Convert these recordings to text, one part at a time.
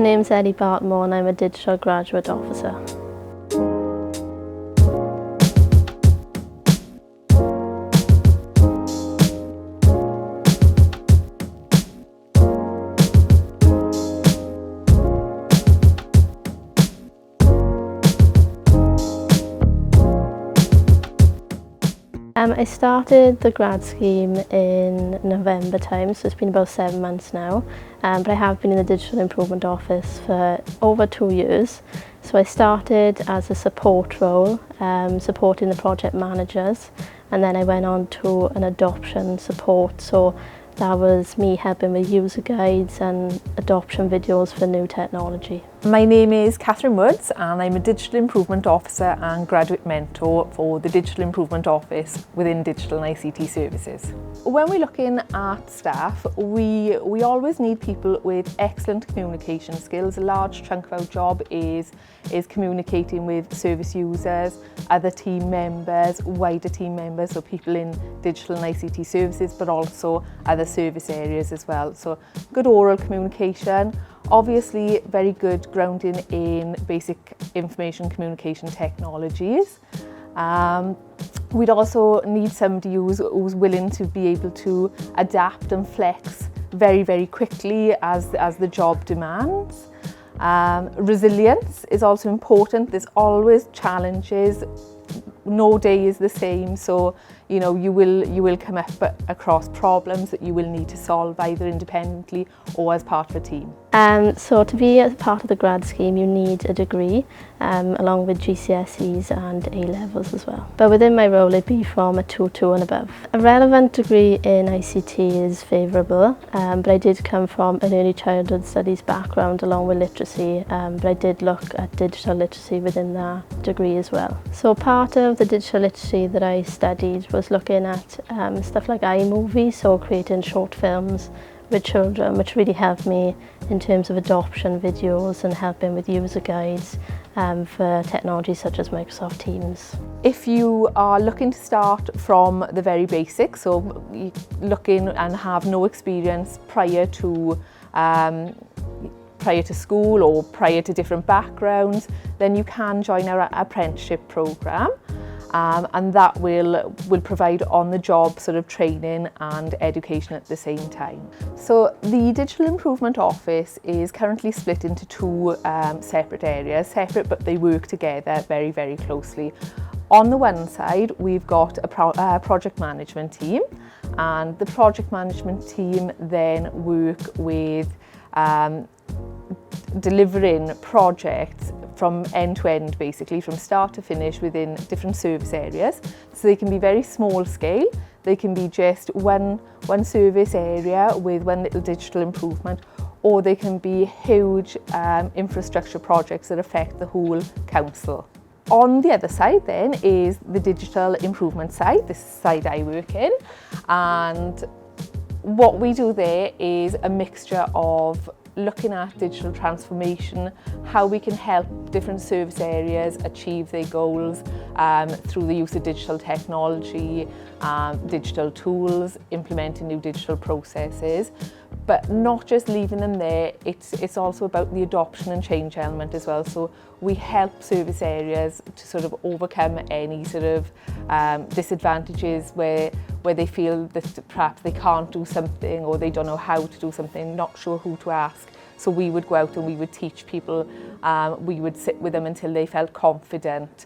name's Ellie Bartmore and I'm a Digital Graduate Officer. I started the grad scheme in November time, so it's been about 7 months now. But I have been in the Digital Improvement Office for over 2 years. So I started as a support role, supporting the project managers, and then I went on to an adoption support. So that was me helping with user guides and adoption videos for new technology. My name is Catherine Woods and I'm a Digital Improvement Officer and Graduate Mentor for the Digital Improvement Office within Digital and ICT Services. When we're looking at staff, we always need people with excellent communication skills. A large chunk of our job is communicating with service users, other team members, wider team members, so people in Digital and ICT Services, but also other service areas as well. So good oral communication. Obviously, very good grounding in basic information communication technologies. We'd also need somebody who's willing to be able to adapt and flex very, very quickly as the job demands. Resilience is also important. There's always challenges. No day is the same, so you will come up across problems that you will need to solve either independently or as part of a team. So to be a part of the grad scheme you need a degree along with GCSEs and A-levels as well. But within my role it'd be from a 2-2 and above. A relevant degree in ICT is favourable, but I did come from an early childhood studies background along with literacy, but I did look at digital literacy within that degree as well. So part of the digital literacy that I studied was looking at stuff like iMovie, so creating short films with children, which really helped me in terms of adoption videos and helping with user guides for technologies such as Microsoft Teams. If you are looking to start from the very basics, so looking and have no experience prior to school or prior to different backgrounds, then you can join our apprenticeship programme. And that will provide on-the-job sort of training and education at the same time. So the Digital Improvement Office is currently split into two separate areas, separate but they work together very, very closely. On the one side, we've got a project management team, and the project management team then work with delivering projects from end to end, basically from start to finish within different service areas. So they can be very small scale, they can be just one service area with one little digital improvement, or they can be huge infrastructure projects that affect the whole council. On the other side then is the digital improvement side, this side I work in, and what we do there is a mixture of looking at digital transformation, how we can help different service areas achieve their goals through the use of digital technology, digital tools, implementing new digital processes, but not just leaving them there. It's also about the adoption and change element as well. So we help service areas to sort of overcome any sort of disadvantages where they feel that perhaps they can't do something or they don't know how to do something, not sure who to ask. So we would go out and we would teach people, we would sit with them until they felt confident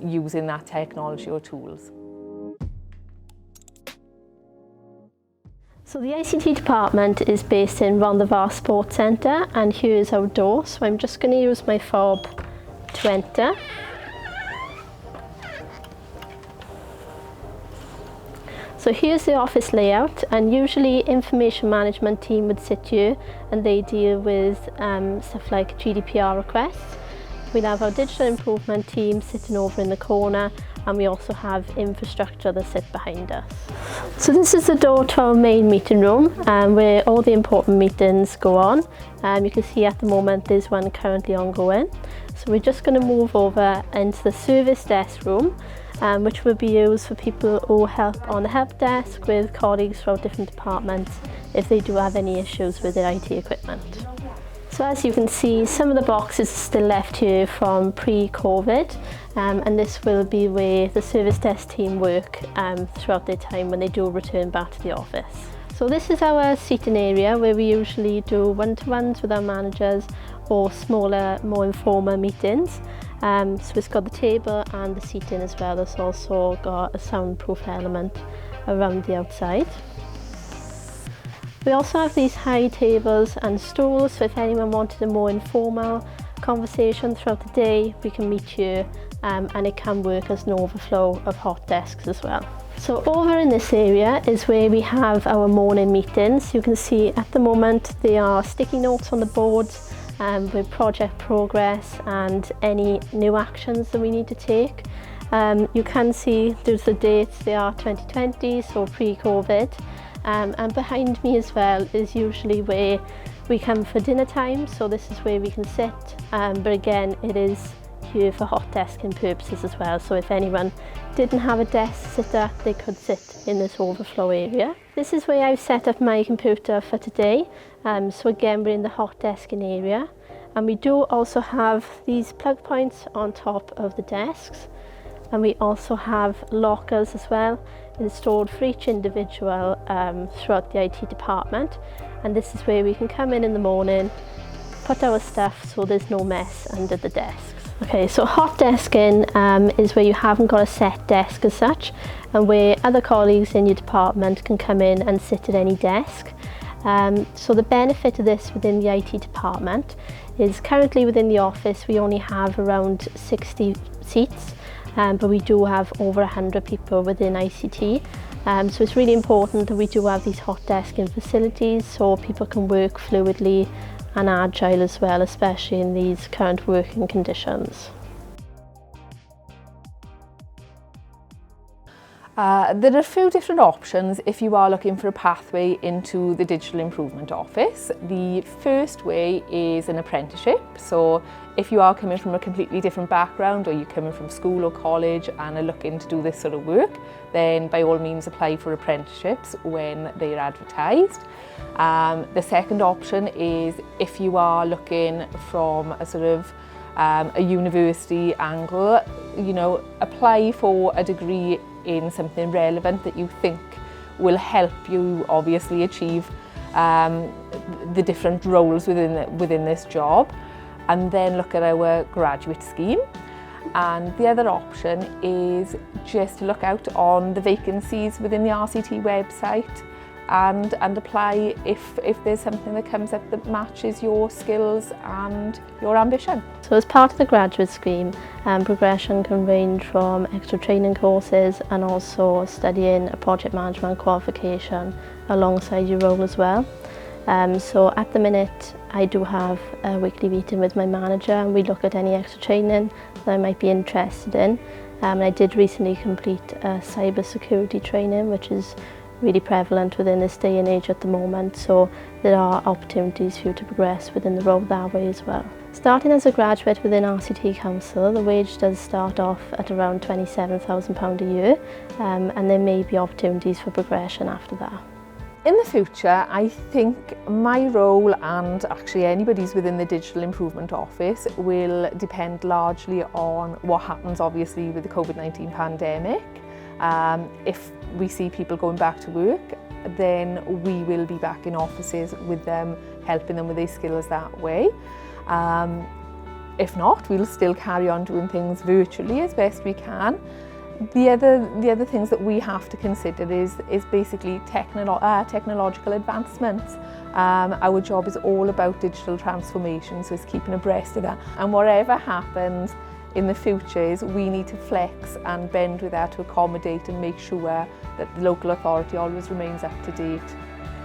using that technology or tools. So the ICT department is based in Rhondda Sports Centre, and here is our door. So I'm just going to use my fob to enter. So here's the office layout, and usually information management team would sit here and they deal with stuff like GDPR requests. We'll have our digital improvement team sitting over in the corner, and we also have infrastructure that sit behind us. So this is the door to our main meeting room where all the important meetings go on. You can see at the moment there's one currently ongoing. So we're just going to move over into the service desk room, which will be used for people who help on the help desk with colleagues from different departments if they do have any issues with their IT equipment. So as you can see, some of the boxes are still left here from pre-COVID, and this will be where the service desk team work throughout their time when they do return back to the office. So this is our seating area where we usually do one-to-ones with our managers or smaller, more informal meetings. So it's got the table and the seating as well. It's also got a soundproof element around the outside. We also have these high tables and stools, so if anyone wanted a more informal conversation throughout the day, we can meet here, and it can work as an overflow of hot desks as well. So over in this area is where we have our morning meetings. You can see at the moment there are sticky notes on the boards with project progress and any new actions that we need to take. You can see there's the dates, they are 2020, so pre-COVID. And behind me as well is usually where we come for dinner time, so this is where we can sit, but again it is here for hot desking purposes as well, so if anyone didn't have a desk to sit at, they could sit in this overflow area. This is where I've set up my computer for today, so again we're in the hot desking area, and we do also have these plug points on top of the desks, and we also have lockers as well installed for each individual throughout the IT department, and this is where we can come in the morning, put our stuff so there's no mess under the desks. Okay, so hot desking is where you haven't got a set desk as such, and where other colleagues in your department can come in and sit at any desk. So the benefit of this within the IT department is currently within the office we only have around 60 seats, but we do have over 100 people within ICT. So it's really important that we do have these hot desking facilities so people can work fluidly and agile as well, especially in these current working conditions. There are a few different options if you are looking for a pathway into the Digital Improvement Office. The first way is an apprenticeship. So if you are coming from a completely different background, or you're coming from school or college and are looking to do this sort of work, then by all means apply for apprenticeships when they are advertised. The second option is if you are looking from a sort of a university angle, you know, apply for a degree in something relevant that you think will help you obviously achieve the different roles within this job, and then look at our graduate scheme. And the other option is just to look out on the vacancies within the RCT website and apply if there's something that comes up that matches your skills and your ambition. So as part of the graduate scheme, progression can range from extra training courses and also studying a project management qualification alongside your role as well. So at the minute I do have a weekly meeting with my manager and we look at any extra training that I might be interested in. I did recently complete a cyber security training, which is really prevalent within this day and age at the moment, so there are opportunities for you to progress within the role that way as well. Starting as a graduate within RCT Council, the wage does start off at around £27,000 a year, and there may be opportunities for progression after that. In the future, I think my role, and actually anybody's within the Digital Improvement Office, will depend largely on what happens obviously with the COVID-19 pandemic. If we see people going back to work, then we will be back in offices with them, helping them with their skills that way. If not, we'll still carry on doing things virtually as best we can. The other things that we have to consider is basically technological advancements. Our job is all about digital transformation, so it's keeping abreast of that. And whatever happens in the future is we need to flex and bend with that to accommodate and make sure that the local authority always remains up to date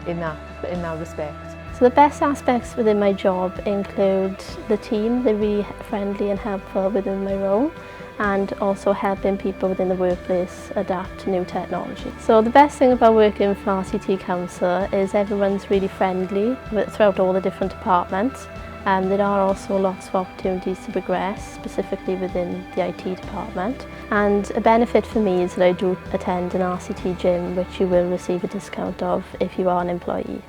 in that respect. So the best aspects within my job include the team. They're really friendly and helpful within my role, and also helping people within the workplace adapt to new technology. So the best thing about working for RCT Council is everyone's really friendly throughout all the different departments. There are also lots of opportunities to progress, specifically within the IT department. And a benefit for me is that I do attend an RCT gym, which you will receive a discount of if you are an employee.